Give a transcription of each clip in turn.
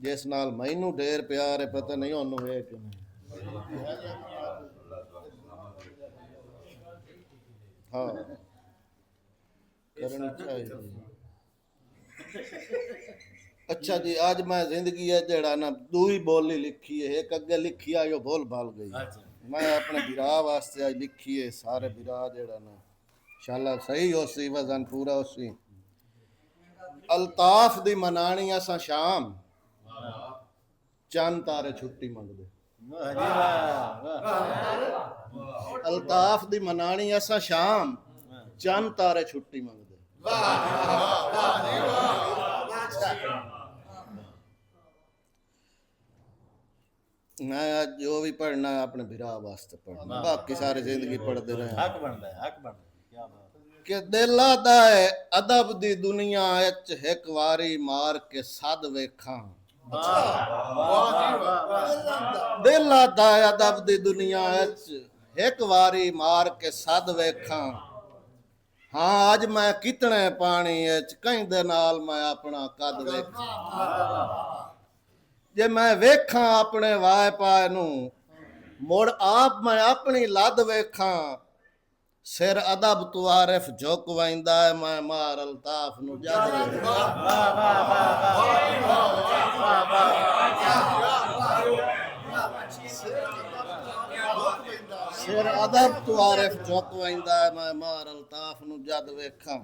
ਜਿਸ ਨਾਲ ਮੈਨੂੰ ਢੇਰ ਪਿਆਰ ਹੈ, ਪਤਾ ਨਹੀਂ ਉਹਨੂੰ ਵੇਖ ਕੇ ਹਾਂ ਕਰਨੀ ਚਾਹੀਦੀ। अच्छा जी, आज मैं जिंदगी है जड़ा ना दूई बोली लिखी है, एक अगे लिखी आई बोल भाल गई। मैं अपने बिरा वास्ते आज लिखी है, सारे बिरा जड़ा ना इंशाल्लाह सही होसी, वजन पूरा होसी। अल्ताफ दी मनानी असा शाम, चंद तारे छुट्टी मंगदे। अल्ताफ दी मनानी असा शाम, चंद तारे छुट्टी मंगदे। मैं आज जो भी पढ़ना है अपने बिरा वास्ते पढ़ना, बाकी सारे जिंदगी पढ़ते रहे। हक बनदा है, हक बनदा है। क्या बात कि दिल दा है अदब दी दुनिया विच एक वारी मार के सद वेखां। दिल दा है अदब दी दुनिया विच एक वारी मार के सद वेखां। हाँ आज मैं कितने पानी विच कहंदे नाल मैं अपना कद वेखां। जे मैं वेखां अपने वाए पाए नू, मुड़ आप मैं अपनी लद वेखां। सिर अदब तू आरिफ झुक वैंदा है, मैं मार अल्ताफ नू जद वेखां। सिर अदब तू आरिफ झुक वैंदा है, मैं मार अल्ताफ नू जद वेखां।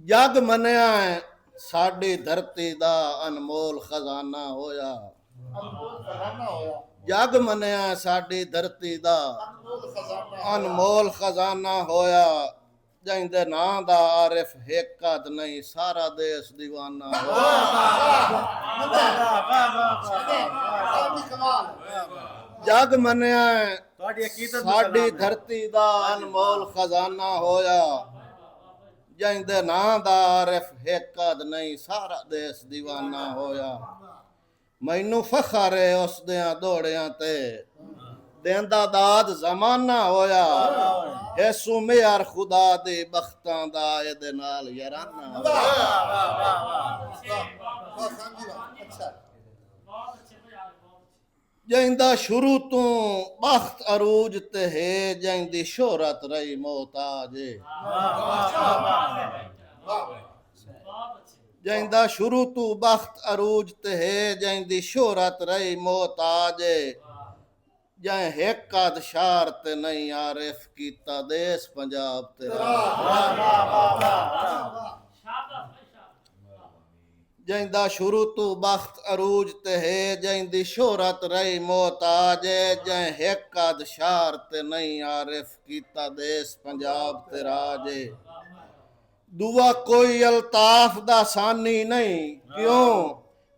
जग मनिया है साडी धरती दा अनमोल खजाना होया। जग मनिया साडी धरती दा अनमोल खजाना होया। जिंदे नां दा आरिफ हिकद नहीं, सारा देश दीवाना होया। जग मनिया साडी धरती दा अनमोल खजाना होया। जिंदे नां दा आरिफ हिकद नहीं, सारा देश दीवाना होया। मैनू फखर है उस दियां दौड़ियां ते, देंदा दाद जमाना होया। ए सुमेर खुदा दे बख्तां दा इहदे नाल याराना होया। जिंदा शुरू तो बख्त अरूज ते है, जिंदी शोहरत रही मोहताज। जिंदा शुरू तो बख्त अरूज ते है, जिंदी शोहरत रही मोहताज। जै हिकद शार ते नहीं आरिफ कीता देश पंजाब ते। जिंदा शुरू तो बख्त अरूज ते है, जिंदी शोहरत रही मोहताज। जै हिकद शार ते नहीं आरिफ कीता देश पंजाब ते राज। दुआ कोई अल्ताफ दा सानी नहीं, क्यों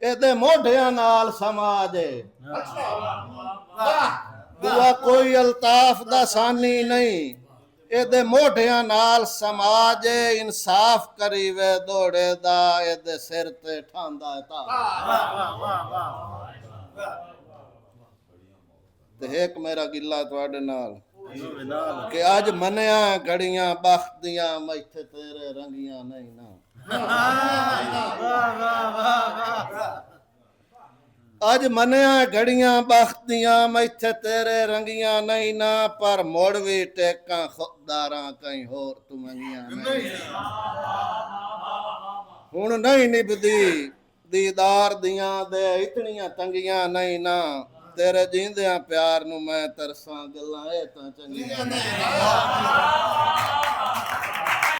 एदे मोढियां नाल समाज। दुआ कोई अल्ताफ दा सानी नहीं, एदे मोढियां नाल समाज। इंसाफ करी वे दौड़े दा, एदे सिर ते ठांदा ताज। ते एक मेरा गिला तुहाडे नाल कि अज मनिया घड़ियां बख्त दियां, मैथे तेरे रंगियां नहीं ना। अज मनिया घड़ियां बख्त दियां, मैथे तेरे रंगियां नहीं ना। पर मुड़ भी टेकां खुदारां कहीं होर तू मंगियां नहीं। हुण नहीं निभदी दीदार दियां दे इतनियां तंगियां नहीं ना। तेरे जींदियां प्यार नू मैं तरसां, गल्लां ए तां चंगियां नहीं।